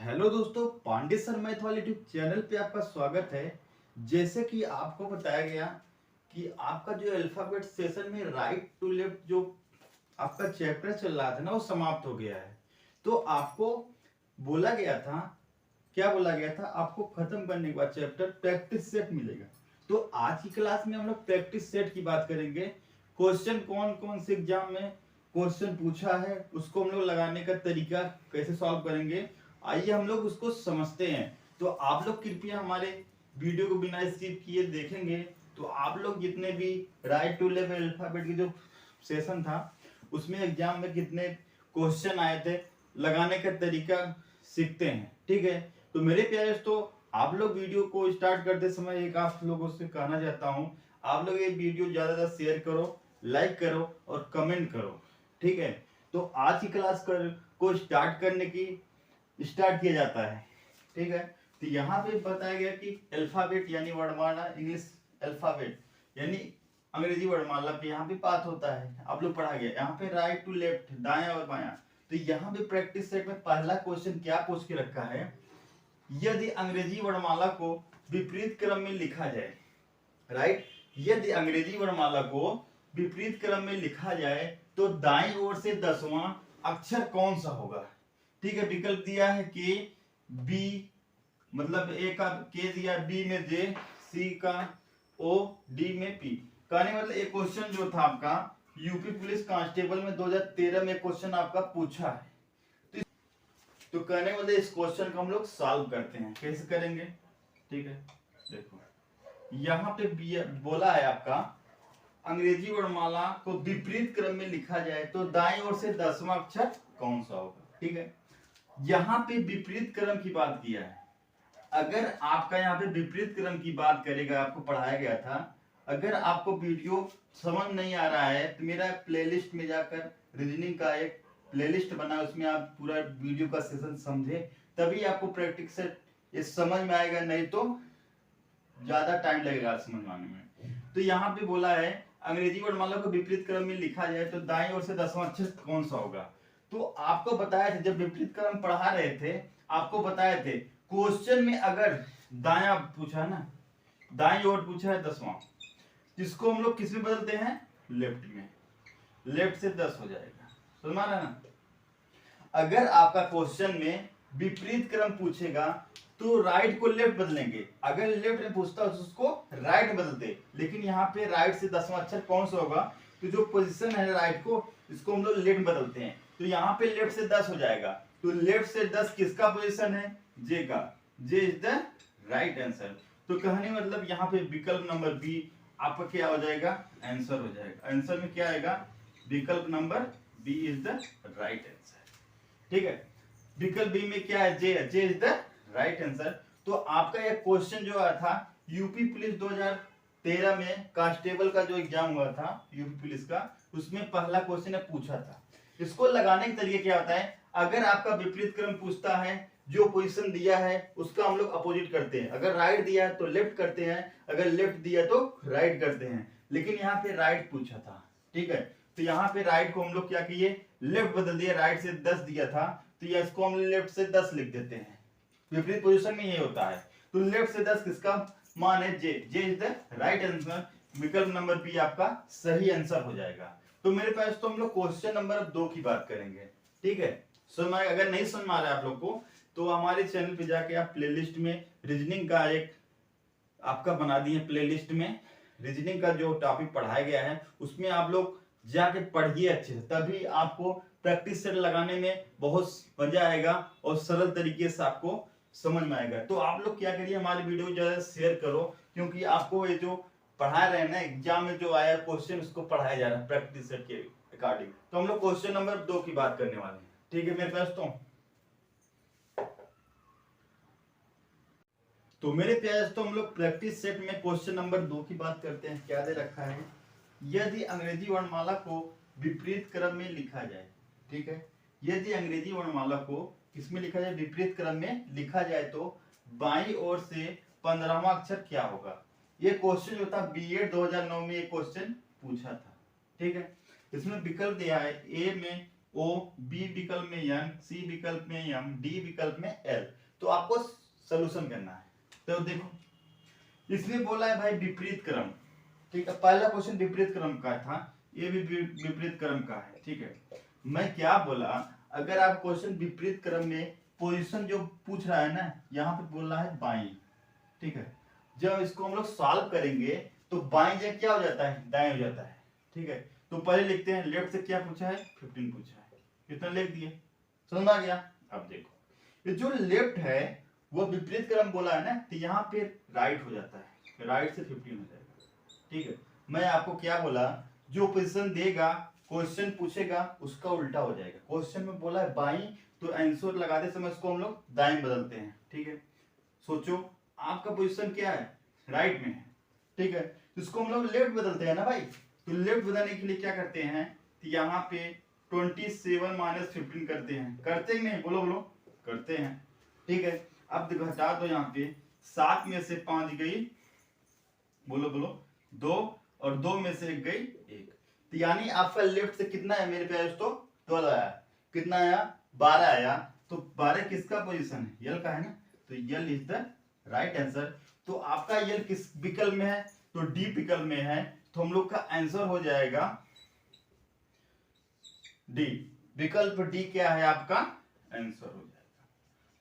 Hello दोस्तों, Pandey sir math वाले YouTube channel पे आपका स्वागत है। जैसे कि आपको बताया गया कि आपका जो अल्फाबेट सेशन में राइट टू लेफ्ट जो आपका चैप्टर चल रहा था ना, वो समाप्त हो गया है। तो आपको बोला गया था, क्या बोला गया था, आपको खत्म करने के बाद चैप्टर प्रैक्टिस सेट मिलेगा। तो आज की क्लास में हम लोग प्रैक्टिस सेट की बात करेंगे। क्वेश्चन कौन कौन से एग्जाम में क्वेश्चन पूछा है, उसको हम लोग लगाने का तरीका कैसे सॉल्व करेंगे, आइए हम लोग उसको समझते हैं। तो आप लोग कृपया हमारे वीडियो को बिना स्किप किए देखेंगे तो आप लोग जितने भी राइट टू लेफ्ट अल्फाबेट की जो सेशन था उसमें एग्जाम में कितने क्वेश्चन आए थे, लगाने का तरीका सीखते हैं। ठीक है, तो मेरे प्यारे दोस्तों, आप लोग वीडियो को स्टार्ट करते समय एक आप लोगों से कहना चाहता हूं, आप लोग ये वीडियो ज्यादा ज्यादा शेयर करो, लाइक करो और कमेंट करो। ठीक है, तो आज की क्लास को स्टार्ट करने की स्टार्ट किया जाता है। ठीक है, तो यहाँ पे बताया गया कि अल्फाबेट यानी वर्णमाला, इंग्लिश अल्फाबेट यानी अंग्रेजी वर्णमाला पे यहाँ पे बात होता है। आप लोग पढ़ा गया यहाँ पे राइट टू लेफ्ट, दाया और बाया। तो यहाँ पे प्रैक्टिस सेट में पहला क्वेश्चन क्या पूछ के रखा है, यदि अंग्रेजी वर्णमाला को विपरीत क्रम में लिखा जाए। राइट, यदि अंग्रेजी वर्णमाला को विपरीत क्रम में लिखा जाए तो दाईं ओर से 10वां अक्षर कौन सा होगा। ठीक है, विकल्प दिया है के, बी मतलब ए का के दिया, बी में जे, सी का ओ, डी में पी। कहने मतलब एक क्वेश्चन जो था आपका यूपी पुलिस कांस्टेबल में 2013 में क्वेश्चन आपका पूछा है। तो कहने मतलब इस क्वेश्चन को हम लोग सॉल्व करते हैं, कैसे करेंगे। ठीक है, देखो यहाँ पे बोला है आपका अंग्रेजी वर्णमाला को विपरीत क्रम में लिखा जाए तो दाईं ओर से 10वां अक्षर कौन सा होगा। ठीक है, यहाँ पे विपरीत क्रम की बात किया है। अगर आपका यहाँ पे विपरीत क्रम की बात करेगा, आपको पढ़ाया गया था। अगर आपको वीडियो समझ नहीं आ रहा है तो मेरा प्लेलिस्ट में जाकर रीजनिंग का एक प्लेलिस्ट बना, उसमें आप पूरा वीडियो का सेशन समझे, तभी आपको प्रैक्टिस से ये समझ में आएगा, नहीं तो ज्यादा टाइम लगेगा समझ आने में। तो यहाँ पे बोला है अंग्रेजी वर्णमाला को विपरीत क्रम में लिखा जाए तो दाईं ओर से 10वां अक्षर कौन सा होगा। तो आपको बताया था, जब विपरीत क्रम पढ़ा रहे थे आपको बताए थे क्वेश्चन में अगर दाया पूछा ना, दाईं ओर पूछा है 10वां, इसको हम लोग किस में बदलते हैं, लेफ्ट में। लेफ्ट से 10 हो जाएगा, समझ में आ रहा है ना। अगर आपका क्वेश्चन में विपरीत क्रम पूछेगा तो राइट को लेफ्ट बदलेंगे, अगर लेफ्ट में पूछता है उसको राइट बदलते। लेकिन यहाँ पे राइट से 10वां अक्षर कौन सा होगा, तो जो पोजीशन है राइट को, इसको हम लोग लेफ्ट बदलते हैं। तो यहाँ पे लेफ्ट से 10 हो जाएगा। तो लेफ्ट से 10 किसका पोजीशन है, जे का। जे इज द राइट आंसर। तो कहने मतलब यहाँ पे विकल्प नंबर बी आपका क्या हो जाएगा, आंसर हो जाएगा। आंसर में क्या आएगा, विकल्प number B is the right answer. ठीक है, विकल्प बी में क्या है, जे है, J is the right answer. तो आपका यह क्वेश्चन जो आया था यूपी पुलिस 2013 में कांस्टेबल का जो एग्जाम हुआ था यूपी पुलिस का, उसमें पहला क्वेश्चन पूछा था। इसको लगाने के तरीके क्या होता है, अगर आपका विपरीत क्रम पूछता है, जो पोजीशन दिया है उसका हम लोग अपोजिट करते हैं। अगर राइट दिया है तो लेफ्ट करते हैं, अगर लेफ्ट दिया तो राइट करते हैं। लेकिन यहाँ पे राइट पूछा था। ठीक है, तो यहाँ पे राइट को हम लोग क्या किए, लेफ्ट बदल दिया। राइट से 10 दिया था तो इसको हम लेफ्ट से 10 लिख देते हैं। विपरीत पोजीशन में ये होता है। तो लेफ्ट से 10 किसका मान है, जे। जे इज द राइट आंसर। विकल्प नंबर बी आपका सही आंसर हो जाएगा। तो मेरे पास तो हम लोग क्वेश्चन नंबर 2 की बात करेंगे। ठीक है, समझ, अगर नहीं समझ में आ रहा है आप लोग को तो हमारे चैनल पे जाके आप प्लेलिस्ट में रीजनिंग का एक आपका बना दिए, प्लेलिस्ट में रीजनिंग का जो टॉपिक पढ़ाया गया है उसमें आप लोग जाके पढ़िए अच्छे से, तभी आपको प्रैक्टिस सेट लगाने में बहुत मजा आएगा और सरल तरीके से आपको समझ में आएगा। तो आप लोग क्या करिए, हमारी वीडियो को ज्यादा शेयर करो, क्योंकि आपको ये जो पढ़ा रहे हैं ना, एग्जाम में जो आया क्वेश्चन उसको पढ़ाया जा रहा है प्रैक्टिस सेट के अकॉर्डिंग। तो हम लोग क्वेश्चन नंबर 2 की बात करने वाले हैं। ठीक है मेरे पास तो मेरे प्यारे तो हम लोग प्रैक्टिस सेट में क्वेश्चन नंबर 2 की बात करते हैं। क्या दे रखा है, यदि अंग्रेजी वर्णमाला को विपरीत क्रम में लिखा जाए। ठीक है, यदि अंग्रेजी वर्णमाला को किसमें लिखा जाए, विपरीत क्रम में लिखा जाए तो बाईं ओर से 15वां अक्षर क्या होगा। ये क्वेश्चन जो था बीएड 2009 में ये क्वेश्चन पूछा था। ठीक है, इसमें विकल्प दिया है, ए में O, B विकल्प में N, C विकल्प में M, D विकल्प में L। तो आपको सॉल्यूशन करना है। तो देखो इसमें बोला है भाई विपरीत क्रम, ठीक है। पहला क्वेश्चन विपरीत क्रम का था, ये भी विपरीत क्रम का है, ठीक है। मैं क्या बोला, अगर आप क्वेश्चन विपरीत क्रम में पोजीशन जो पूछ रहा है ना, यहाँ पे बोल रहा है बाई, ठीक है। जब इसको हम लोग सॉल्व करेंगे तो बाई जगह क्या हो जाता है, दाएं हो जाता है, ठीक है। तो पहले लिखते हैं, लेफ्ट से क्या पूछा है, 15 पूछा है, कितना लिख दिए, समझ आ गया। अब देखो ये जो लेफ्ट है वो विपरीत क्रम बोला है ना, तो यहाँ पे राइट हो जाता है, राइट से 15 हो जाएगा, ठीक है। मैं आपको क्या बोला, जो पोजीशन देगा क्वेश्चन पूछेगा उसका उल्टा हो जाएगा। क्वेश्चन में बोला है बाई, तो आंसर लगाते समय इसको हम लोग दाएं बदलते हैं, ठीक है। सोचो आपका पोजीशन क्या है, राइट में है, ठीक है। तो इसको हम लोग लेफ्ट बदलते हैं ना भाई। तो लेफ्ट बदलने के लिए क्या करते हैं, तो यहाँ पे 27 माइनस 15 करते हैं, करते ही नहीं, बोलो बोलो, करते हैं, ठीक है। अब घटा दो, यहाँ पे 7 में से 5 गई, बोलो बोलो 2, और 2 में से 1 गई 1। तो यानी आपका लेफ्ट से कितना है मेरे पास, तो 12 आया, कितना आया, 12 आया। तो 12 किसका पोजीशन है, यल का है ना, तो यल इज द राइट आंसर। तो आपका यल किस विकल्प में है, तो डी विकल्प में है। तो हम लोग का आंसर हो जाएगा डी, विकल्प डी क्या है आपका आंसर हो जाएगा,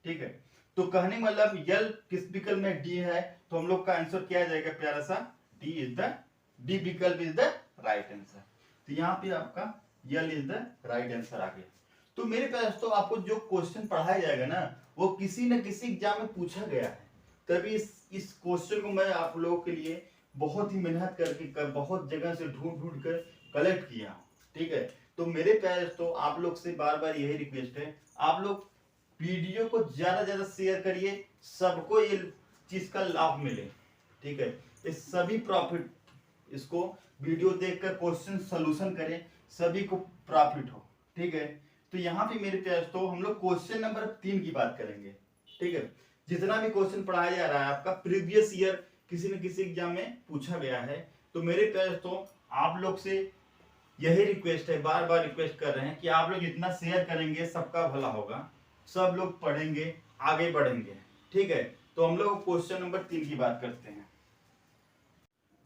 ठीक है। तो कहने मतलब यल किस विकल्प में डी है, तो हम लोग का आंसर क्या आ जाएगा प्यारा सा, डी इज द, डी विकल्प इज द राइट आंसर। तो यहाँ पे आपका यल इज द राइट आंसर आ गया। तो मेरे पास तो आपको जो क्वेश्चन पढ़ाया जाएगा ना, वो किसी न किसी एग्जाम में पूछा गया है, तभी इस क्वेश्चन को मैं आप लोगों के लिए बहुत ही मेहनत करके बहुत जगह से ढूंढ ढूंढ कर कलेक्ट किया, ठीक है। तो मेरे पास तो आप लोग से बार बार यही रिक्वेस्ट है, आप लोग वीडियो को ज्यादा ज्यादा शेयर करिए, सबको ये चीज का लाभ मिले, ठीक है। ये सभी प्रॉफिट, इसको वीडियो देखकर क्वेश्चन सॉल्यूशन करें, सभी को प्रॉफिट हो, ठीक है। तो यहाँ पे मेरे पास तो हम लोग क्वेश्चन नंबर 3 की बात करेंगे, ठीक है। जितना भी क्वेश्चन पढ़ाया जा रहा है आपका प्रीवियस ईयर किसी न किसी एग्जाम में पूछा गया है। तो मेरे पास तो आप लोग से यही रिक्वेस्ट है, बार बार रिक्वेस्ट कर रहे हैं कि आप लोग जितना शेयर करेंगे सबका भला होगा, सब लोग पढ़ेंगे, आगे बढ़ेंगे, ठीक है। तो हम लोग क्वेश्चन नंबर 3 की बात करते हैं।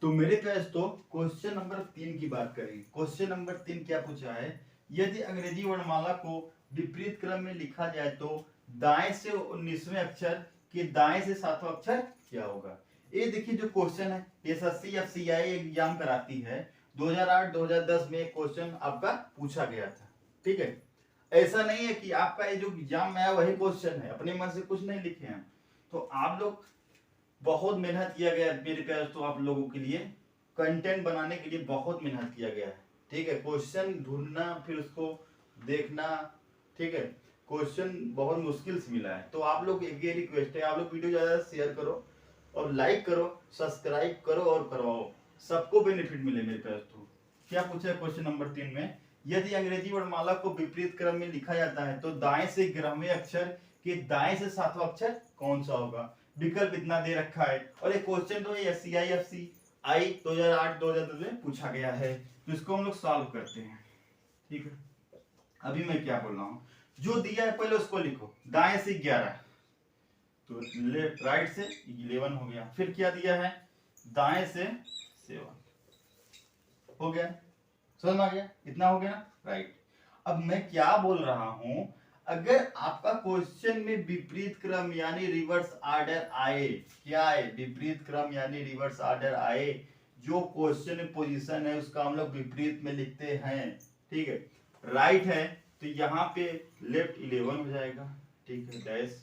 तो मेरे पास तो क्वेश्चन नंबर 3 की बात करेंगे। क्वेश्चन नंबर 3 क्या पूछा है, यदि अंग्रेजी वर्णमाला को विपरीत क्रम में लिखा जाए तो दाएं से 19वें अक्षर के दाएं से 7वां अक्षर क्या होगा। ये देखिए जो क्वेश्चन है, एसएससी या सीआई एग्जाम कराती है, 2008-2010 में क्वेश्चन आपका पूछा गया था, ठीक है। ऐसा नहीं है कि आपका ये जो एग्जाम में आया वही क्वेश्चन है, अपने मन से कुछ नहीं लिखे हैं। तो आप लोग बहुत मेहनत किया गया मेरे पास तो आप लोगों के लिए, कंटेंट बनाने के लिए बहुत मेहनत किया गया है, ठीक है। क्वेश्चन ढूंढना, फिर उसको देखना, ठीक है। क्वेश्चन बहुत मुश्किल से मिला है। तो आप लोग एक ये रिक्वेस्ट है, आप लोग वीडियो ज्यादा शेयर करो और लाइक करो, सब्सक्राइब करो और करवाओ, सबको बेनिफिट मिले मेरे पास तो। क्या पूछा है क्वेश्चन नंबर 3 में, यदि अंग्रेजी वर्णमाला को विपरीत क्रम में लिखा जाता है तो दाएं से 11वें अक्षर के दाएं से 7वां अक्षर कौन सा होगा। विकल्प इतना दे रखा है, और ये क्वेश्चन तो SCI/FCI 2008-2010 में पूछा गया है। तो इसको हम लोग सॉल्व करते हैं, ठीक है। अभी मैं क्या बोल रहा हूँ, जो दिया है पहले उसको लिखो, दाएं से 11, तो लेफ्ट राइट से 11 हो गया, फिर क्या दिया है, दाएं से 7 हो गया, समझ में आ गया, इतना हो गया, राइट। अब मैं क्या बोल रहा हूं, अगर आपका क्वेश्चन में विपरीत क्रम यानी रिवर्स ऑर्डर आए, क्या है, विपरीत क्रम यानी रिवर्स ऑर्डर आए, जो क्वेश्चन में पोजीशन है उसका हम लोग विपरीत में लिखते हैं, ठीक है। राइट है तो यहाँ पे लेफ्ट 11 हो जाएगा, ठीक है, डैश,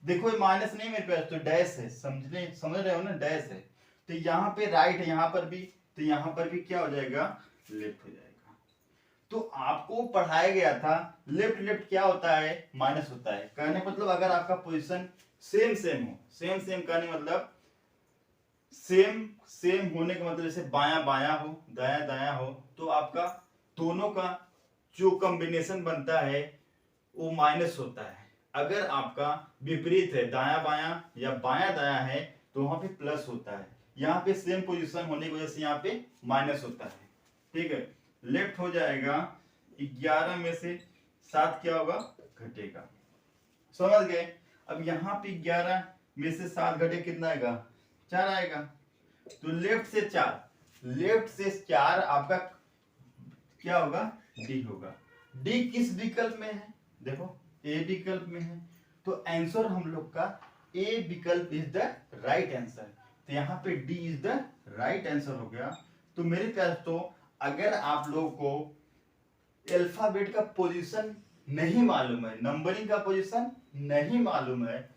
देखो ये माइनस नहीं मेरे पास तो डैश है, समझ रहे हो ना, डैश है। तो यहाँ पे राइट है, यहाँ पर भी, तो यहाँ पर भी क्या हो जाएगा, लेफ्ट हो जाएगा। तो आपको पढ़ाया गया था लेफ्ट लेफ्ट क्या होता है, माइनस होता है। कहने मतलब अगर आपका पोजीशन सेम सेम हो, सेम सेम कहने मतलब सेम सेम होने का मतलब जैसे बाया बाया हो, दाया दाया हो, तो आपका दोनों का जो कॉम्बिनेशन बनता है वो माइनस होता है। अगर आपका विपरीत है, दाया बाया या बाया दाया है, तो वहां पे प्लस होता है। यहाँ पे सेम पोजीशन होने की वजह से यहाँ पे माइनस होता है, ठीक है। लेफ्ट हो जाएगा 11 में से 7 क्या होगा, घटेगा। समझ गए। अब यहाँ पे 11 में से 7 घटे कितना आएगा, 4 आएगा। तो लेफ्ट से 4 आपका क्या होगा, डी होगा। डी किस विकल्प में है, देखो ए विकल्प में है। तो आंसर हम लोग का ए विकल्प इज द राइट आंसर। तो यहाँ पे D is the right answer हो गया। तो मेरे प्यार तो अगर आप लोगों को अल्फाबेट का पोजीशन नहीं मालूम है, नंबरिंग का पोजीशन नहीं मालूम है,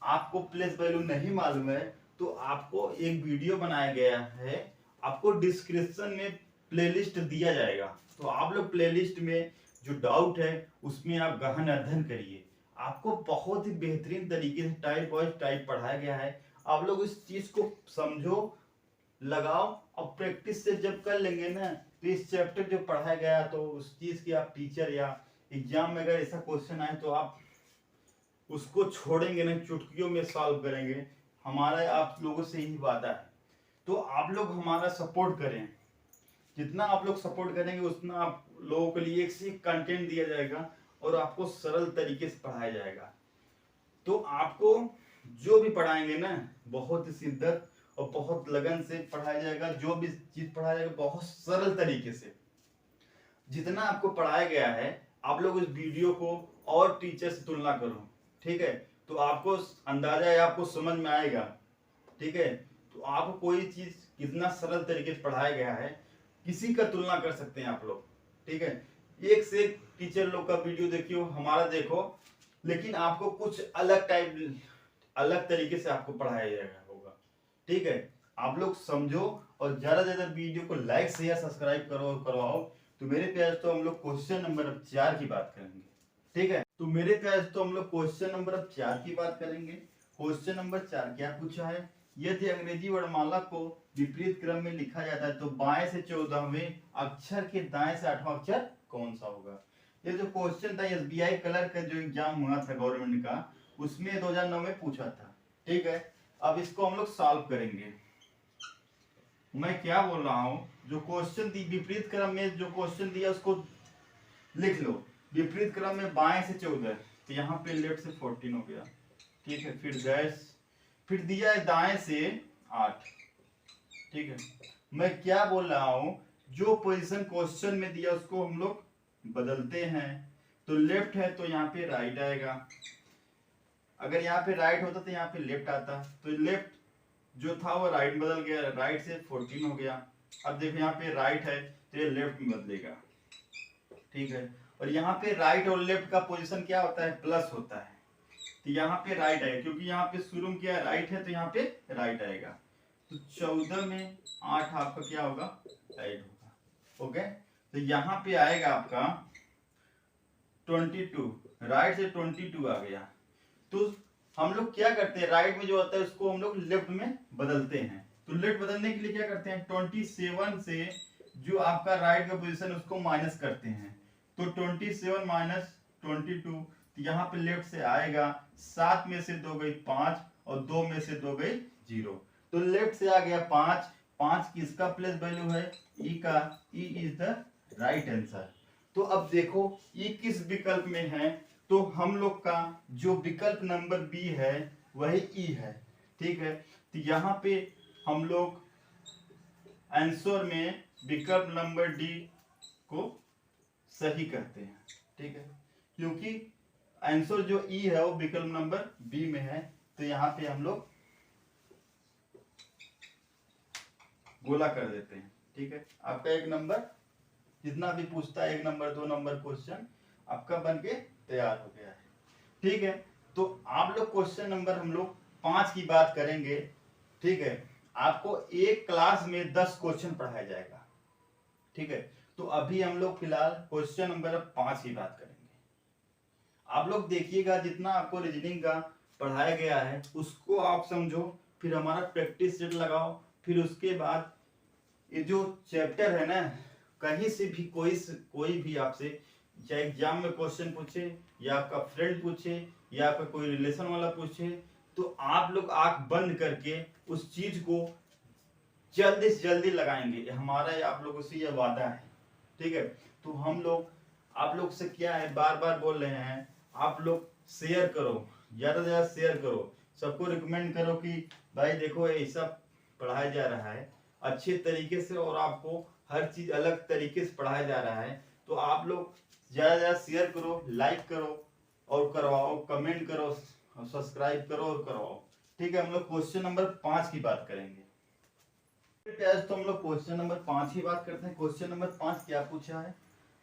आपको प्लेस वैल्यू नहीं मालूम है, तो आपको एक वीडियो बनाया गया है, आपको डिस्क्रिप्शन में प्लेलिस्ट दिया जाएगा। तो आप लोग प्लेलिस्ट में जो डाउट है उसमें आप गहन अध्ययन करिए। आपको बहुत ही बेहतरीन तरीके से टाइप वाइज टाइप पढ़ाया गया है। आप लोग इस चीज को समझो, लगाओ, और प्रैक्टिस से जब कर लेंगे ना, तो इस चैप्टर जो पढ़ाया गया तो उस चीज की आप टीचर या एग्जाम में अगर ऐसा क्वेश्चन आए तो आप उसको छोड़ेंगे नहीं, चुटकियों में सॉल्व करेंगे। हमारा आप लोगों से यही वादा है। तो आप लोग हमारा सपोर्ट करें, जितना आप लोग सपोर्ट करेंगे उतना आप लोगों के लिए एक से एक कंटेंट दिया जाएगा और आपको सरल तरीके से पढ़ाया जाएगा। तो आपको जो भी पढ़ाएंगे ना, बहुत ही शिद्दत और बहुत लगन से पढ़ाया जाएगा। जो भी चीज पढ़ाया जाएगा बहुत सरल तरीके से। जितना आपको पढ़ाया गया है, आप लोग इस वीडियो को और टीचर से तुलना करो, ठीक है, तो आपको अंदाजा है, आपको समझ में आएगा, ठीक है। तो आपको कोई चीज कितना सरल तरीके से पढ़ाया गया है, किसी का तुलना कर सकते हैं आप लोग, ठीक है। एक से एक टीचर लोग का वीडियो देखियो, हमारा देखो, लेकिन आपको कुछ अलग तरीके से आपको पढ़ाया जाएगा होगा, ठीक है। आप लोग समझो और ज्यादा से ज्यादा वीडियो को लाइक शेयर सब्सक्राइब करो और करवाओ। तो मेरे प्यार तो हम लोग क्वेश्चन नंबर 4 की बात करेंगे, ठीक है। तो मेरे प्यार तो हम लोग क्वेश्चन नंबर 4 की बात करेंगे। क्वेश्चन नंबर 4 क्या पूछा है, यदि अंग्रेजी वर्णमाला को विपरीत क्रम में लिखा जाता है तो बाएं से 14वें अक्षर के दाएं से 8वां अक्षर कौन सा होगा। ये जो क्वेश्चन था एसबीआई कलर का जो एग्जाम हुआ था गवर्नमेंट का, उसमें 2009 में पूछा था, ठीक है। अब इसको हम लोग सॉल्व करेंगे। मैं क्या बोल रहा हूँ, जो क्वेश्चन दी विपरीत क्रम में जो क्वेश्चन दिया उसको लिख लो। विपरीत क्रम में बाएं से 14, तो यहाँ पे लेफ्ट से 14 हो गया, ठीक है। फिर गैस, फिर दिया है दाएं से 8, ठीक है। मैं क्या बोल रहा हूँ, जो पोजीशन क्वेश्चन में दिया उसको हम लोग बदलते हैं। तो लेफ्ट है तो यहाँ पे राइट आएगा, अगर यहाँ पे राइट होता तो यहाँ पे लेफ्ट आता, तो लेफ्ट जो था वो राइट बदल गया, राइट से 14 हो गया। अब देखो यहाँ पे राइट है तो ये लेफ्ट में बदलेगा, ठीक है। और यहाँ पे राइट और लेफ्ट का पोजीशन क्या होता है, प्लस होता है। तो यहाँ पे राइट आएगा, क्योंकि यहाँ पे शुरू में क्या राइट है तो यहाँ पे राइट आएगा। तो 14 में 8 आपका क्या होगा, राइट होगा, ओके। तो यहाँ पे आएगा आपका 22, राइट से 22 आ गया। तो हम लोग क्या करते हैं, राइट में जो होता है उसको हम लोग लेफ्ट में बदलते हैं। तो लेफ्ट बदलने के लिए क्या करते हैं, 27 से जो आपका राइट का पोजीशन उसको माइनस करते हैं। तो 27 माइनस 22, तो यहाँ पे लेफ्ट से आएगा 7 में से 2 गई 5 और 2 में से 2 गई 0। तो लेफ्ट से आ गया 5, 5 किसका प्लेस वैल्यू है, ई का, E is the right answer. तो अब देखो ई किस विकल्प में है, तो हम लोग का जो विकल्प नंबर बी है वही ई है, ठीक है। तो यहाँ पे हम लोग आंसर में विकल्प नंबर डी को सही करते हैं, ठीक है, क्योंकि आंसर जो ई है वो विकल्प नंबर बी में है। तो यहाँ पे हम लोग गोला कर देते हैं, ठीक है। आपका एक नंबर जितना भी पूछता है 1 नंबर 2 नंबर क्वेश्चन आपका बन के तैयार हो गया है, ठीक है। तो आप लोग क्वेश्चन नंबर हम लोग 5 की बात करेंगे, ठीक है। आपको एक क्लास में 10 क्वेश्चन पढ़ाया जाएगा, ठीक है। तो अभी हम लोग फिलहाल क्वेश्चन नंबर 5 की बात करेंगे। आप लोग देखिएगा, जितना आपको रीजनिंग का पढ़ाया गया है उसको आप समझो, फिर हमारा प्रैक्टिस सेट लगाओ। फिर उसके बाद ये जो चैप्टर है ना, कहीं से भी कोई भी आपसे चाहे एग्जाम में क्वेश्चन पूछे या आपका फ्रेंड पूछे या आपका कोई रिलेशन वाला पूछे, तो आप लोग आंख बंद करके उस चीज को जल्दी से जल्दी लगाएंगे। हमारा आप लोगों से यह वादा है, ठीक है। तो हम लोग आप लोग से क्या है, बार बार बोल रहे हैं, आप लोग शेयर करो, ज्यादा से ज्यादा शेयर करो, सबको रिकमेंड करो कि भाई देखो ऐसा पढ़ाया जा रहा है अच्छे तरीके से, और आपको हर चीज अलग तरीके से पढ़ाया जा रहा है। तो आप लोग ज्यादा से ज्यादा शेयर करो, लाइक करो और करवाओ, कमेंट करो, सब्सक्राइब करो और करवाओ। ठीक है, हम लोग क्वेश्चन नंबर 5 की बात करेंगे। तो हम लोग क्वेश्चन नंबर 5 की बात करते हैं। क्वेश्चन नंबर 5 क्या पूछा है,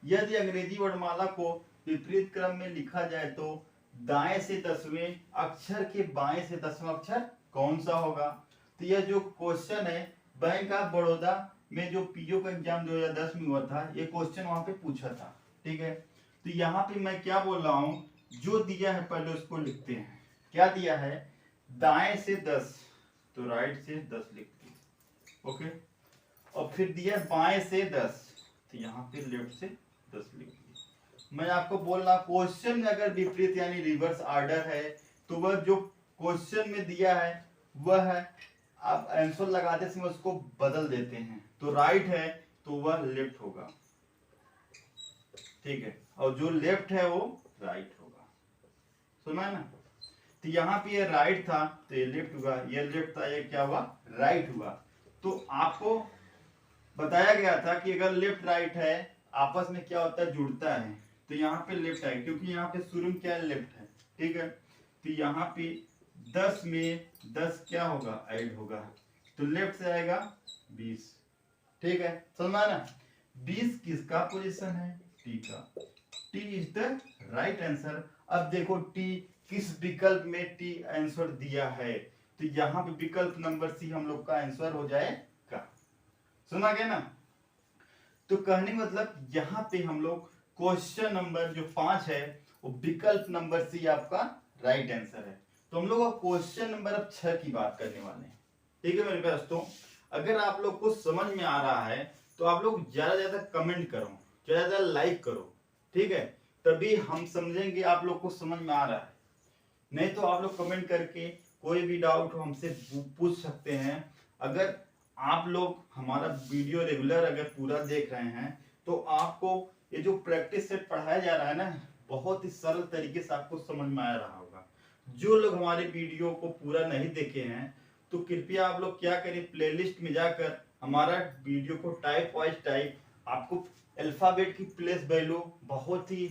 यदि अंग्रेजी वर्णमाला को विपरीत क्रम में लिखा जाए तो दाएं से 10वें अक्षर के बाएं से 10वां अक्षर कौन सा होगा। तो यह जो क्वेश्चन है, बैंक ऑफ बड़ौदा में जो पीओ का एग्जाम 2010 में हुआ था, ये क्वेश्चन वहां पे पूछा था। ठीक है, तो यहाँ पे मैं क्या बोल रहा हूँ, जो दिया है पहले उसको लिखते हैं। क्या दिया है, दाएं से 10, तो राइट से 10 लिखते हैं। ओके, और फिर दिया बाएं से 10, तो यहाँ पे लेफ्ट से 10 लिख दिया। मैं आपको बोल रहा, क्वेश्चन में अगर विपरीत यानी रिवर्स ऑर्डर है, तो वह जो क्वेश्चन में दिया है वह है, आप आंसर लगाते समय उसको बदल देते हैं। तो राइट है तो वह लेफ्ट होगा। ठीक है, और जो लेफ्ट है वो राइट होगा। सुना है ना। तो यहाँ पे ये राइट था तो ये लेफ्ट हुआ, ये लेफ्ट था ये क्या हुआ, राइट हुआ। तो आपको बताया गया था कि अगर लेफ्ट राइट है आपस में क्या होता है, जुड़ता है। तो यहाँ पे लेफ्ट है क्योंकि यहाँ पे शुरू में क्या है, लेफ्ट है। ठीक है, तो यहाँ पे 10 में 10 क्या होगा, ऐड होगा, तो लेफ्ट से आएगा 20। ठीक है, समझा ना। 20 किसका पोजीशन है, टी का। T is the right answer. अब देखो टी किस विकल्प में टी आंसर दिया है, तो यहाँ पे विकल्प नंबर सी हम लोग का आंसर हो जाएगा। सुना गया ना। तो कहने मतलब यहाँ पे हम लोग क्वेश्चन नंबर जो 5 है वो विकल्प नंबर सी आपका राइट आंसर है। तो हम लोग क्वेश्चन नंबर अब 6 की बात करने वाले हैं। ठीक है मेरे दोस्तों, अगर आप लोग को समझ में आ रहा है तो आप लोग ज्यादा ज्यादा कमेंट करो, ज्यादा ज्यादा लाइक करो। ठीक है, तभी हम समझेंगे आप लोग को समझ में आ रहा है। नहीं तो आप लोग कमेंट करके कोई भी डाउट हो हमसे पूछ सकते हैं। अगर आप लोग हमारा वीडियो रेगुलर अगर पूरा देख रहे हैं तो आपको ये जो प्रैक्टिस सेट पढ़ाया जा रहा है ना, बहुत ही सरल तरीके से आपको समझ में आ रहा होगा। जो लोग हमारे वीडियो को पूरा नहीं देखे हैं तो कृपया आप लोग क्या करें, प्लेलिस्ट में जाकर हमारा वीडियो को टाइप वाइज टाइप, आपको अल्फाबेट की प्लेस वैल्यू बहुत ही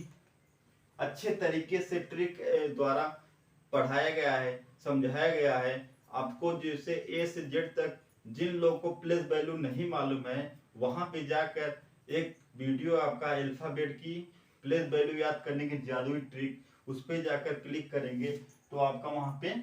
अच्छे तरीके से ट्रिक द्वारा पढ़ाया गया है, समझाया गया है। आपको जैसे ए से जेड तक जिन लोगों को प्लेस वैल्यू नहीं मालूम है, वहां पे जाकर एक वीडियो आपका अल्फाबेट की प्लेस वैल्यू याद करने की जादुई ट्रिक, उस पर जाकर क्लिक करेंगे तो आपका वहां पे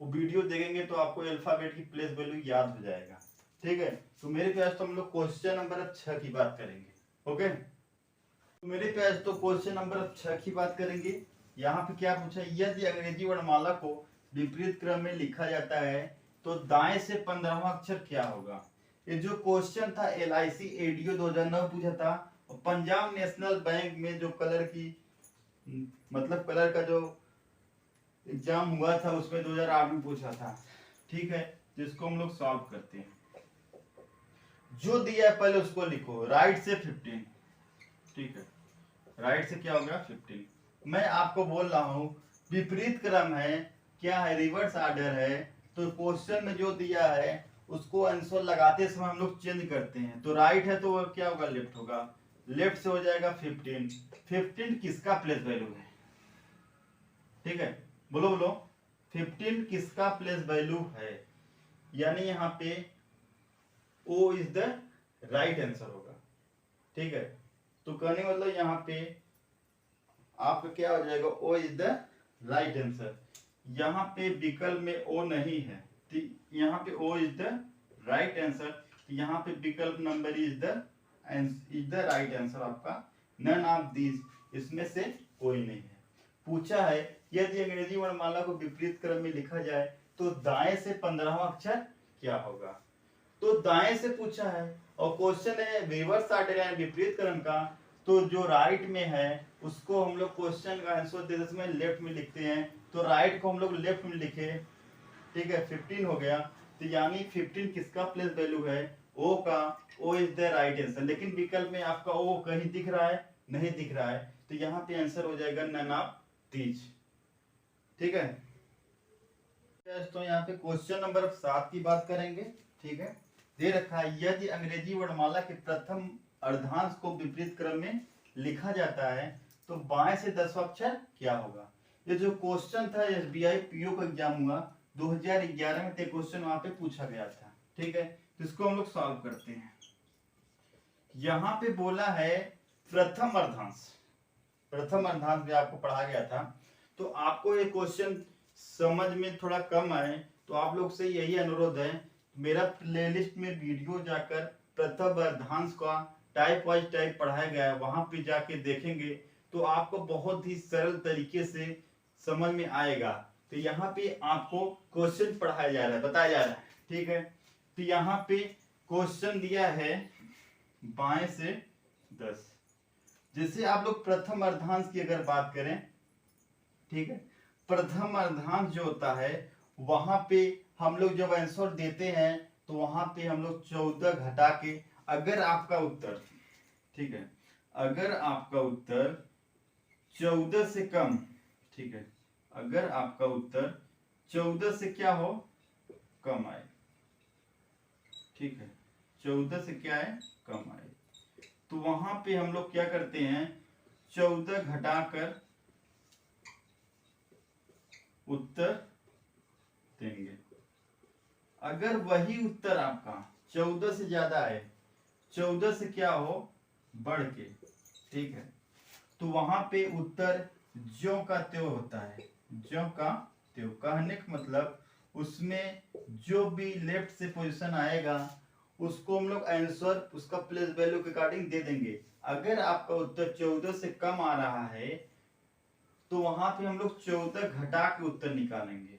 वो वीडियो देखेंगे तो आपको अल्फाबेट की प्लेस वैल्यू याद हो जाएगा। ठीक है, तो मेरे प्यार तो हम लोग क्वेश्चन नंबर 6 की बात करेंगे। ओके, तो मेरे प्यार तो क्वेश्चन नंबर 6 की बात करेंगे। यहाँ पे क्या पूछा, यदि अंग्रेजी वर्णमाला को विपरीत क्रम में लिखा जाता है तो दाएं से 15वां अक्षर क्या होगा। ये जो क्वेश्चन था LIC एडीओ 2009 पूछा था, और पंजाब नेशनल बैंक में जो कलर की मतलब कलर का जो एग्जाम हुआ था उसमें 2008 में पूछा था। ठीक है, जिसको हम लोग सॉल्व करते हैं। जो दिया है पहले उसको लिखो, राइट से 15। ठीक है, राइट से क्या हो गया 15। मैं आपको बोल रहा हूं विपरीत क्रम है, क्या है, रिवर्स ऑर्डर है। तो क्वेश्चन में जो दिया है उसको आंसर लगाते समय हम लोग चेंज करते हैं। तो राइट है तो वो क्या होगा, लेफ्ट होगा। लेफ्ट से हो जाएगा 15। 15 किसका प्लेस वैल्यू है, ठीक है, बोलो बोलो, 15 किसका प्लेस वैल्यू है, यानी यहाँ पे O is the right answer होगा। ठीक है, तो कहने मतलब यहाँ पे आपका क्या हो जाएगा, O is the right answer. यहाँ पे विकल्प में ओ नहीं है, तो यहाँ पे O is the right answer. यहाँ पे विकल्प number is the right answer आपका, नन ऑफ दिस, इसमें से कोई नहीं है। पूछा है यदि अंग्रेजी वर्णमाला को विपरीत क्रम में लिखा जाए तो दाएं से 15वां अक्षर क्या होगा। तो दाएं से पूछा है और क्वेश्चन है रिवर्स ऑर्डर यानी विपरीत क्रम का, तो जो राइट में है उसको हम लोग क्वेश्चन का आंसर देते समय लेफ्ट में लिखते हैं। तो राइट को हम लोग लेफ्ट में लिखे। ठीक है, 15 हो गया। तो यानी 15 किसका प्लेस वैल्यू है, ओ का। O is the right answer. लेकिन विकल्प में आपका ओ कहीं दिख रहा है, नहीं दिख रहा है, तो यहाँ पे आंसर हो जाएगा नन ऑफ दीज। ठीक है, तो यहाँ पे क्वेश्चन नंबर 7 की बात करेंगे। ठीक है, दे रखा है यदि अंग्रेजी वर्णमाला के प्रथम अर्धांश को विपरीत क्रम में लिखा जाता है तो बाएं से 10वां अक्षर क्या होगा। ये जो क्वेश्चन था SBI PO का एग्जाम हुआ 2011 में, क्वेश्चन वहां पे पूछा गया था। ठीक है, तो इसको हम लोग सॉल्व करते हैं। यहाँ पे बोला है प्रथम अर्धांश, प्रथम अर्धांश भी आपको पढ़ा गया था। तो आपको ये क्वेश्चन समझ में थोड़ा कम आए तो आप लोग से यही अनुरोध है, मेरा प्लेलिस्ट में वीडियो जाकर प्रथम अर्धांश का टाइप वाइज टाइप पढ़ाया गया है, वहां पे जाके देखेंगे तो आपको बहुत ही सरल तरीके से समझ में आएगा। तो यहाँ पे आपको क्वेश्चन पढ़ाया जा रहा है, बताया जा रहा है। ठीक है, तो यहाँ पे क्वेश्चन दिया है बाएं से 10। जैसे आप लोग प्रथम अर्धांश की अगर बात करें, ठीक है, प्रथम अर्धांश जो होता है वहां पे हम लोग जब आंसर देते हैं तो वहां पे हम लोग 14 घटा के, अगर आपका उत्तर, ठीक है, अगर आपका उत्तर 14 से कम, ठीक है, अगर आपका उत्तर 14 से क्या हो, कम आए, ठीक है, 14 से क्या है, कम आए, तो वहां पे हम लोग क्या करते हैं, 14 घटाकर उत्तर देंगे। अगर वही उत्तर आपका 14 से ज्यादा है, 14 से क्या हो, बढ़ के, ठीक है, तो वहां पे उत्तर ज्यों का त्यों होता है, ज्यों का त्यों। कहने का मतलब उसमें जो भी लेफ्ट से पोजीशन आएगा उसको हम लोग आंसर उसका प्लेस वैल्यू के अकॉर्डिंग दे देंगे। अगर आपका उत्तर 14 से कम आ रहा है तो वहां पे हम लोग 14 घटा के उत्तर निकालेंगे।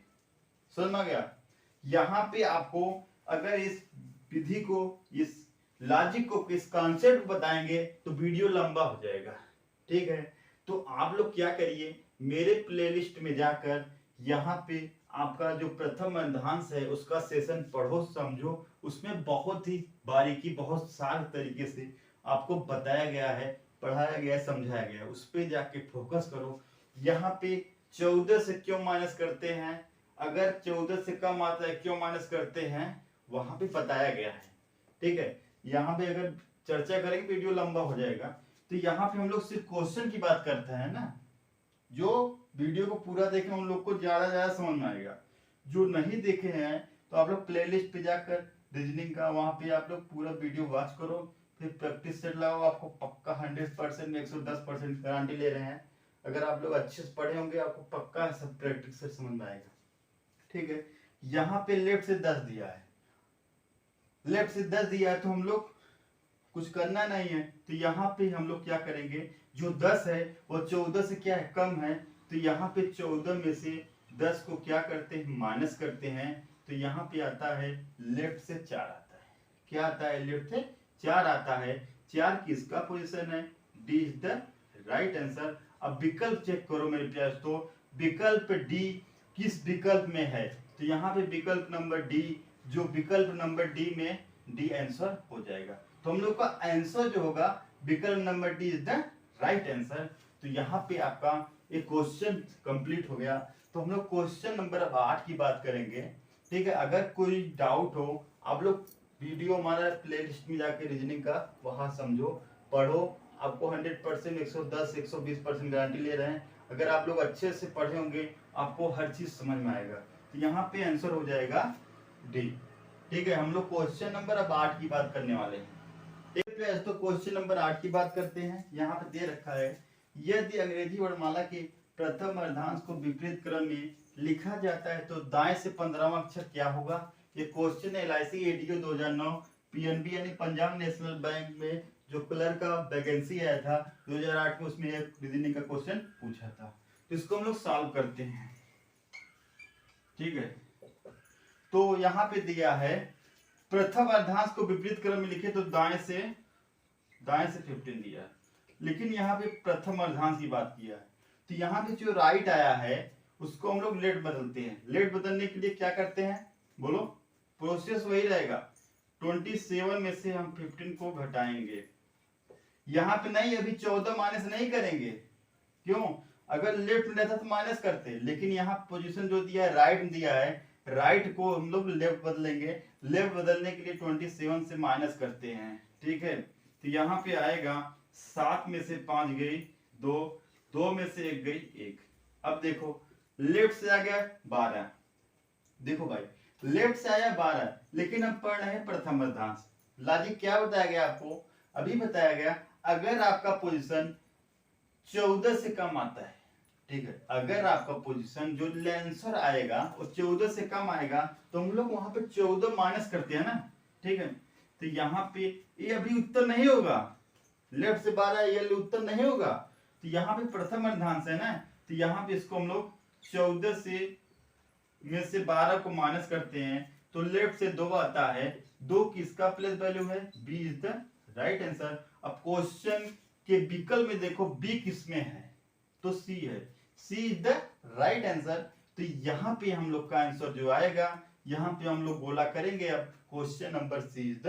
समझ में आ गया। यहाँ पे आपको अगर इस विधि को, इस लॉजिक को, इस कॉन्सेप्ट बताएंगे तो वीडियो लंबा हो जाएगा। ठीक है, तो आप लोग क्या करिए, मेरे प्लेलिस्ट में जाकर यहाँ पे आपका जो प्रथम अर्धांश है उसका सेशन पढ़ो, समझो। उसमें बहुत ही बारीकी, बहुत सारे तरीके से आपको बताया गया है, पढ़ाया गया है, समझाया गया है। उस पर जाके फोकस करो। यहाँ पे 14 से क्यों माइनस करते हैं, अगर 14 से कम आता है क्यों माइनस करते हैं, वहां पे बताया गया है। ठीक है, यहाँ पे अगर चर्चा करेंगे वीडियो लंबा हो जाएगा। तो यहाँ पे हम लोग सिर्फ क्वेश्चन की बात करते हैं ना, जो वीडियो को पूरा देखें उन लोग को ज्यादा ज्यादा समझ में आएगा। जो नहीं देखे हैं तो आप लोग प्लेलिस्ट पे जाकर रीजनिंग का, वहां पे आप लोग पूरा वीडियो वॉच करो, फिर प्रैक्टिस सेट लगाओ। आपको पक्का 100% में 110% गारंटी ले रहे हैं। अगर आप लोग अच्छे से पढ़े होंगे आपको पक्का सब प्रैक्टिस से समझ में आएगा। ठीक है, यहाँ पे लेफ्ट से 10 दिया है, लेफ्ट से 10 दिया है तो हम लोग कुछ करना नहीं है। तो यहाँ पे हम लोग क्या करेंगे, जो 10 है वो 14 से क्या है, कम है। तो यहाँ पे 14 में से 10 को क्या करते हैं, माइनस करते हैं। तो यहाँ पे आता है लेफ्ट से 4 आता है। क्या आता है, लेफ्ट से 4 आता है। 4 किसका पोजीशन है, D is the right answer. अब विकल्प चेक करो मेरे प्यार, तो विकल्प डी किस विकल्प में है, तो यहाँ पे विकल्प नंबर डी, जो विकल्प नंबर डी में डी आंसर हो जाएगा। तो हम लोग का आंसर जो होगा विकल्प number D is the right answer. तो यहाँ पे आपका एक क्वेश्चन कंप्लीट हो गया। तो हम लोग क्वेश्चन नंबर अब 8 की बात करेंगे। ठीक है, अगर कोई डाउट हो आप लोग वीडियो हमारा प्लेलिस्ट में जाके रीजनिंग का वहां समझो, पढ़ो। आपको 100%, 110, 120% गारंटी ले रहे हैं। अगर आप लोग अच्छे से पढ़े होंगे आपको हर चीज समझ में आएगा। तो यहाँ पे आंसर हो जाएगा डी। ठीक है, हम लोग क्वेश्चन नंबर अब 8 की बात करने वाले हैं। ठीक है, तो क्वेश्चन नंबर 8 की बात करते हैं। यहाँ पे दे रखा है यदि अंग्रेजी वर्णमाला के प्रथम अर्धांश को विपरीत क्रम में लिखा जाता है तो दाएं से 15वां अक्षर क्या होगा। ये क्वेश्चन है LIC ADO 2009 PNB यानी पंजाब नेशनल बैंक में जो क्लर्क का वैकेंसी आया था 2008 में, उसमें एक रीजनिंग का क्वेश्चन पूछा था। तो इसको हम लोग सॉल्व करते हैं। ठीक है, तो यहाँ पे दिया है प्रथम अर्धांश को विपरीत क्रम में लिखे तो दाएं से 15 दिया है, लेकिन यहाँ पे प्रथम अर्धांश की बात किया है। तो यहाँ पे जो राइट आया है उसको हम लोग लेट बदलते हैं। लेट बदलने के लिए क्या करते हैं, बोलो, प्रोसेस वही रहेगा। 27 में से हम 15 को घटाएंगे। यहाँ पे नहीं, अभी 14 माइनस नहीं करेंगे। क्यों? अगर लेफ्ट में रहता तो माइनस करते, लेकिन यहाँ पोजीशन जो दिया है राइट में दिया है, राइट को हम लोग लेफ्ट बदलेंगे। लेफ्ट बदलने के लिए 27 से माइनस करते हैं, ठीक है। तो यहाँ पे आएगा 7 में से 5 गई 2, 2 में से 1 गई 1। अब देखो लेफ्ट से आ गया 12, देखो भाई लेफ्ट से आया 12, लेकिन हम पढ़ रहे हैं प्रथम अर्धांश। लॉजिक क्या बताया गया आपको? अभी बताया गया अगर आपका पोजीशन 14 से कम आता है, ठीक है, अगर आपका पोजीशन जो आंसर आएगा वो 14 से कम आएगा तो हम लोग वहां पे 14 माइनस करते हैं ना, ठीक है। तो यहाँ पे ये अभी उत्तर नहीं होगा, लेफ्ट से 12 ये उत्तर नहीं होगा। तो यहाँ पे प्रथम अर्धांश है ना, तो यहाँ पे इसको हम लोग 14 से में से 12 को माइनस करते हैं तो लेफ्ट से 2 आता है। 2 किसका प्लेस वैल्यू है? B is the right answer. अब क्वेश्चन के विकल्प में देखो बी किसमें है? तो सी है, सी इज द राइट आंसर। तो यहाँ पे हम लोग का आंसर जो आएगा, यहाँ पे हम लोग गोला करेंगे। अब question number C is the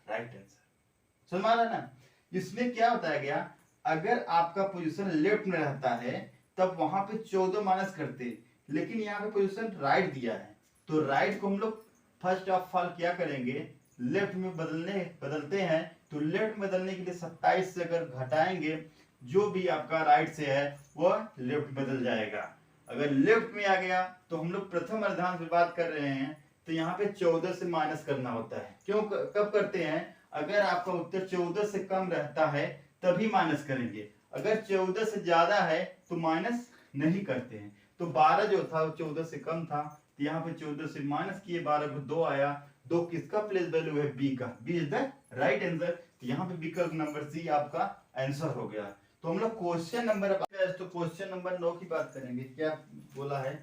right answer. समझ आ रहा ना? इसमें क्या बताया गया, अगर आपका पोजीशन लेफ्ट में रहता है तब वहां पे 14 माइनस करते, लेकिन यहाँ पे पोजीशन राइट दिया है तो राइट को हम लोग फर्स्ट ऑफ ऑल क्या करेंगे, लेफ्ट में बदलते हैं। तो लेफ्ट में बदलने के लिए 27 से अगर घटाएंगे, जो भी आपका राइट से है वह लेफ्ट बदल जाएगा। अगर लेफ्ट में आ गया तो हम लोग प्रथम अर्धांश में बात कर रहे हैं, तो यहाँ पे 14 से माइनस करना होता है। क्यों कब करते हैं? अगर आपका उत्तर 14 से कम रहता है तभी माइनस करेंगे, अगर 14 से ज्यादा है तो माइनस नहीं करते हैं। तो 12 जो था वो 14 से कम था, तो यहाँ पे 14 से माइनस किए, 12 को 2 आया। 2 किसका प्लेस वैल्यू है? बी का, B is the right answer. तो यहाँ पे विकल्प नंबर सी आपका आंसर हो गया। तो हम लोग क्वेश्चन नंबर, तो क्वेश्चन नंबर 9 की बात करेंगे। क्या बोला है?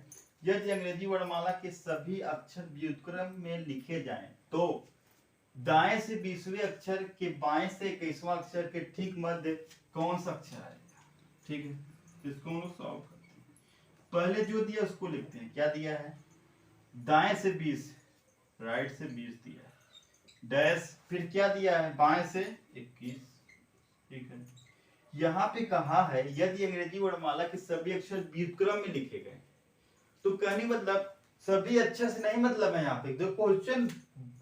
यदि अंग्रेजी वर्णमाला के सभी अक्षर व्युत्क्रम में लिखे जाएं तो दाएं से 20वें अक्षर के बाएं से 21वां अक्षर के ठीक मध्य कौन सा अक्षर आएगा? ठीक है, इसको हम लोग सॉल्व करते हैं। पहले जो दिया उसको लिखते हैं। क्या दिया है? दाएं से 20, राइट से 20 दिया है, डैश, फिर क्या दिया है? बाएं से 21, ठीक है। यहाँ पे कहा है यदि अंग्रेजी वर्णमाला के सभी अक्षर व्युत्क्रम में लिखे गए, तो कहने मतलब सभी अक्षर से नहीं मतलब है। यहाँ पे देखो क्वेश्चन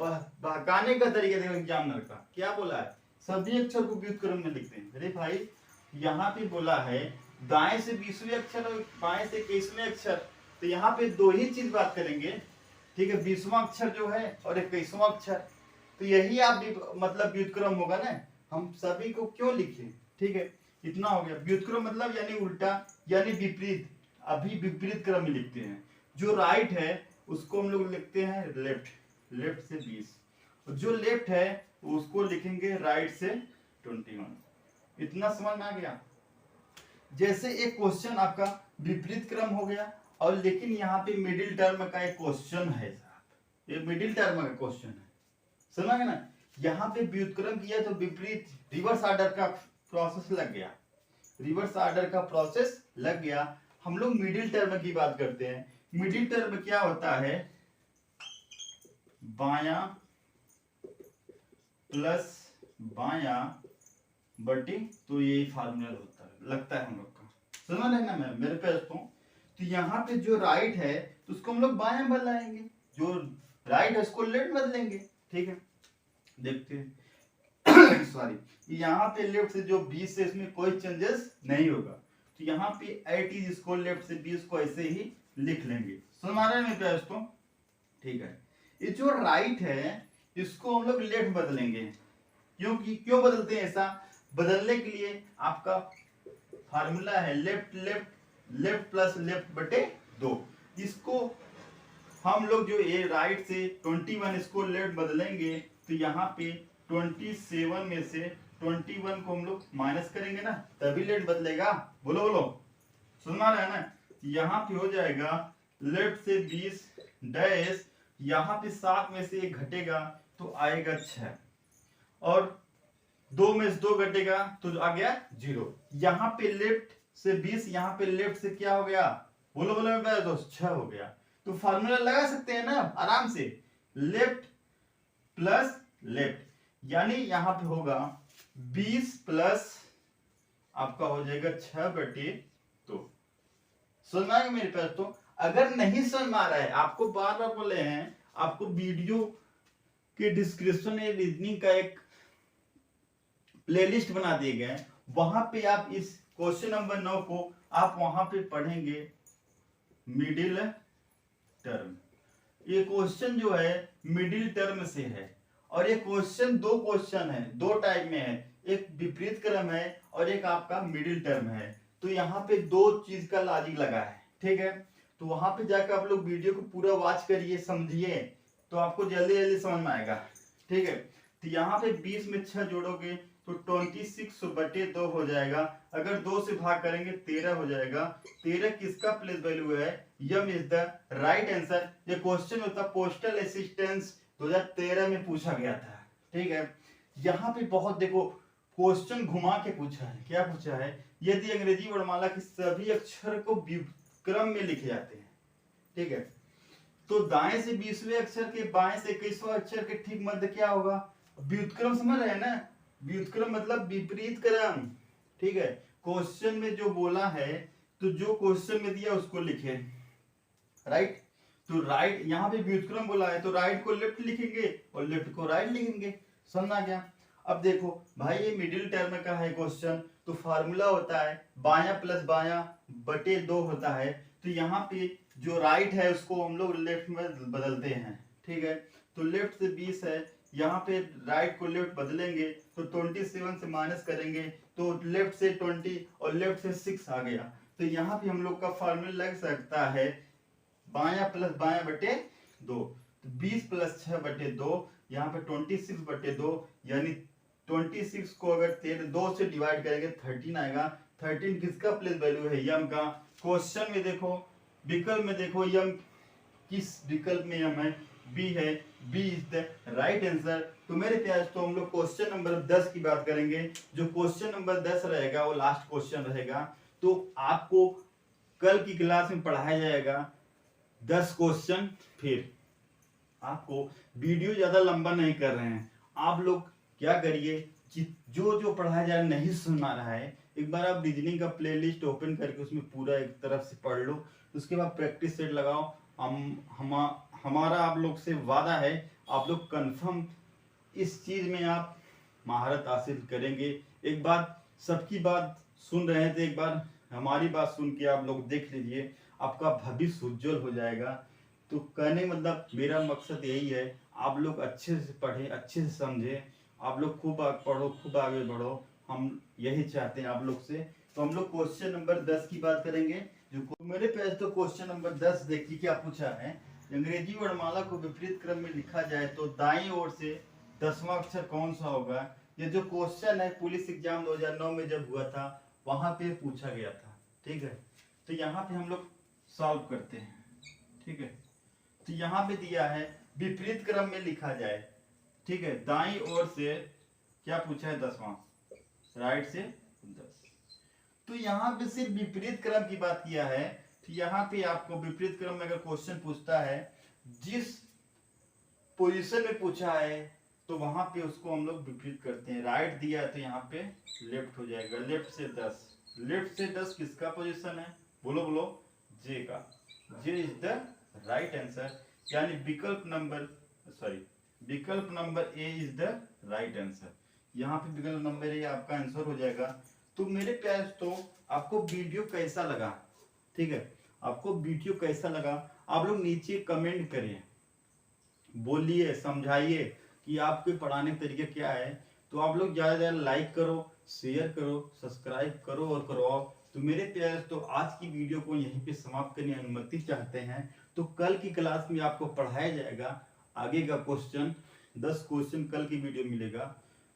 बहकाने का तरीका देखो एग्जामिनर का, क्या बोला है? सभी अक्षर को व्युत्क्रम में लिखते हैं। अरे भाई यहाँ पे बोला है दाएं से 20वें अक्षर और बाएं से 21वें अक्षर, तो यहाँ पे दो ही चीज बात करेंगे, ठीक है। 20वां अक्षर जो है और 21वां अक्षर, तो यही आप मतलब व्युत्क्रम होगा ना। हम सभी को क्यों लिखे, ठीक है। इतना हो गया। व्युत्क्रम मतलब यानी उल्टा, यानी विपरीत। अभी विपरीत क्रम में लिखते हैं। जो राइट है उसको हम लोग लिखते हैं लेफ्ट, लेफ्ट से 20, और जो लेफ्ट है उसको लिखेंगे राइट से 21। इतना समझ में आ गया? जैसे एक क्वेश्चन आपका विपरीत क्रम हो गया, और लेकिन यहाँ पे मिडिल टर्म का एक क्वेश्चन है साहब, ये मिडिल टर्म का क्वेश्चन है, समझ ना। यहाँ पे व्युत्क्रम किया तो विपरीत रिवर्स ऑर्डर का प्रोसेस लग गया, रिवर्स ऑर्डर का प्रोसेस लग गया। हम लोग मिडिल टर्म की बात करते हैं। मिडिल टर्म क्या होता है? बायां प्लस बायां बटे, तो यही फार्मूला होता है, लगता है हम लोग का, समझ रहे ना मैं मेरे पे तो यहाँ पे जो राइट है तो उसको हम लोग बायां बदलाएंगे, जो राइट है उसको लेफ्ट बदलेंगे, ठीक है। देखते हैं सॉरी, यहाँ पे लेफ्ट से जो 20 से इसमें कोई चेंजेस नहीं होगा, तो यहाँ पे 80 इसको लेफ्ट से 20 को ऐसे ही लिख लेंगे। समझ आ रहा है मेरे दोस्तों? ठीक है। ये जो राइट है इसको हम लोग लेफ्ट बदलेंगे, क्योंकि क्यों बदलते हैं? ऐसा बदलने के लिए आपका फार्मूला है left left left plus left बटे 2। इसको हम लोग जो ये राइट से 21 इसको लेफ्ट बदलेंगे, तो यहाँ पे 27 में से 21 को हम लोग माइनस करेंगे ना, तभी लेफ्ट बदलेगा। बोलो बोलो, सुनना रहा है ना। यहाँ पे हो जाएगा लेफ्ट से 20 डैश, यहाँ पे 7 में से 1 घटेगा तो आएगा 6, और 2 में से 2 घटेगा तो आ गया 0। यहाँ पे लेफ्ट से 20, यहाँ पे लेफ्ट से क्या हो गया? बोलो बोलो मेरे दोस्त, 6 हो गया। तो फार्मूला लगा सकते हैं ना आराम से, लेफ्ट प्लस लेफ्ट, यानी यहाँ पे होगा 20 प्लस आपका हो जाएगा 6/2। समझ में आएगा मेरे पास? तो अगर नहीं समझ में आ रहा है, आपको बार बार बोले हैं, आपको वीडियो के डिस्क्रिप्शन में रीजनिंग का एक प्लेलिस्ट बना दिए गए, वहां पे आप इस क्वेश्चन नंबर 9 को आप वहां पे पढ़ेंगे मिडिल टर्म। ये क्वेश्चन जो है मिडिल टर्म से है, और ये क्वेश्चन दो क्वेश्चन है, दो टाइप में है, एक विपरीत क्रम है और एक आपका मिडिल टर्म है। तो यहाँ पे दो चीज का लॉजिक लगा है, ठीक है। तो वहां पे जाकर आप लोग वीडियो को पूरा वॉच करिए, समझिए, तो आपको जल्दी जल्दी समझ में आएगा, ठीक है। तो यहाँ पे 20 में 6 जोड़ोगे तो 26/2 हो जाएगा। अगर 2 से भाग करेंगे 13 हो जाएगा। 13 किसका प्लेस वैल्यू है? यम इज द राइट आंसर। ये क्वेश्चन होता पोस्टल असिस्टेंस 2013 में पूछा गया था, ठीक है। यहाँ पे बहुत देखो क्वेश्चन घुमा के पूछा है। क्या पूछा है? यदि अंग्रेजी वर्णमाला के सभी अक्षर को क्रम में लिखे जाते हैं, ठीक है, तो दाएं से 20वें अक्षर के बाएं से 21वें अक्षर के ठीक मध्य क्या होगा? व्युत्क्रम समझ रहे हैं ना? व्युत्क्रम मतलब विपरीत क्रम, ठीक है। क्वेश्चन में जो बोला है, तो जो क्वेश्चन में दिया उसको लिखे, राइट। तो राइट यहाँ पे व्युत्क्रम बोला है, तो राइट को लेफ्ट लिखेंगे और लेफ्ट को राइट लिखेंगे। समझा गया? अब देखो भाई, ये मिडिल टर्म का है क्वेश्चन, तो फार्मूला होता है बायां प्लस बायां बटे 2 होता है। तो यहाँ पे जो राइट है उसको हम लोग लेफ्ट में बदलते हैं, ठीक है। तो लेफ्ट से 20 है, यहाँ पे राइट को लेफ्ट बदलेंगे तो 27 से माइनस करेंगे तो लेफ्ट से 20 और लेफ्ट से 6 आ गया। तो यहाँ पे हम लोग का फार्मूला लग सकता है बायां प्लस बायां बटे 2। तो 20 प्लस 6/2, यहाँ पे 26/2, यानी 26 को अगर 2 से डिवाइड करेंगे 13 आएगा। 13 किसका प्लेस वैल्यू है? यम का। क्वेश्चन में देखो, विकल्प में देखो, यम किस विकल्प में यम है? बी है। B is the right answer. तो मेरे प्यार, तो हम लोग क्वेश्चन नंबर 10 की बात करेंगे। जो क्वेश्चन नंबर 10 रहेगा वो लास्ट क्वेश्चन रहेगा। तो आपको कल की क्लास में पढ़ाया जाएगा 10 क्वेश्चन। फिर आपको वीडियो ज्यादा लंबा नहीं कर रहे हैं, आप लोग क्या करिए कि जो जो पढ़ाया जा रहा है नहीं सुना रहा है, एक बार आप रीजनिंग का प्लेलिस्ट ओपन करके उसमें पूरा एक तरफ से पढ़ लो। उसके बाद प्रैक्टिस सेट लगाओ। हमारा आप लोग से वादा है, आप लोग कंफर्म इस चीज में आप महारत हासिल करेंगे। एक बात, सबकी बात सुन रहे हैं तो एक बार हमारी बात सुन के आप लोग देख लीजिए, आपका भविष्य उज्जवल हो जाएगा। तो कहने मतलब मेरा मकसद यही है, आप लोग अच्छे से पढ़ें, अच्छे से समझें, आप लोग खूब पढ़ो, खूब आगे बढ़ो। हम यही चाहते हैं आप लोग से। तो हम लोग क्वेश्चन नंबर 10 की बात करेंगे। जो मेरे पास तो क्वेश्चन नंबर 10 देखिए क्या पूछा है। अंग्रेजी वर्णमाला को विपरीत क्रम में लिखा जाए तो दाईं ओर से 10वां अक्षर कौन सा होगा? ये जो क्वेश्चन है पुलिस एग्जाम 2009 में जब हुआ था वहां पे पूछा गया था, ठीक है। तो यहाँ पे हम लोग सॉल्व करते हैं, ठीक है। तो यहाँ पे दिया है विपरीत क्रम में लिखा जाए, ठीक है। दाईं ओर से क्या पूछा है? 10वां, राइट से 10। तो यहाँ पे सिर्फ विपरीत क्रम की बात किया है। तो यहाँ पे आपको विपरीत क्रम में अगर क्वेश्चन पूछता है, जिस पोजीशन में पूछा है तो वहां पे उसको हम लोग विपरीत करते हैं। राइट दिया है तो यहाँ पे लेफ्ट हो जाएगा। लेफ्ट से 10, लेफ्ट से 10 किसका पोजीशन है? बोलो बोलो, जे का। जे इज द राइट आंसर, यानी विकल्प number A is the right answer. यहाँ पे विकल्प नंबर ए आपका आंसर हो जाएगा। तो मेरे प्यार, तो आपको वीडियो कैसा लगा? ठीक है, आपको वीडियो कैसा लगा आप लोग नीचे कमेंट करिए, बोलिए, समझाइए कि आपके पढ़ाने के तरीके क्या है। तो आप लोग ज्यादा ज्यादा लाइक करो, शेयर करो, सब्सक्राइब करो और करवाओ। तो मेरे प्यारे, तो आज की वीडियो को यहीं पे समाप्त करने की अनुमति चाहते हैं। तो कल की क्लास में आपको पढ़ाया जाएगा आगे का क्वेश्चन, 10 क्वेश्चन कल की वीडियो मिलेगा।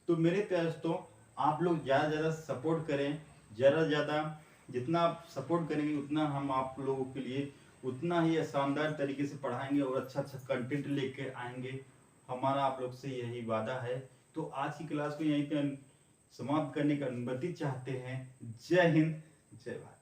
तो मेरे प्यारे, तो आप लोग ज्यादा ज्यादा सपोर्ट करें, ज्यादा ज्यादा जितना आप सपोर्ट करेंगे उतना हम आप लोगों के लिए उतना ही शानदार तरीके से पढ़ाएंगे और अच्छा अच्छा कंटेंट लेके आएंगे। हमारा आप लोग से यही वादा है। तो आज की क्लास को यहीं पे समाप्त करने की अनुमति चाहते हैं। जय हिंद, जय भारत।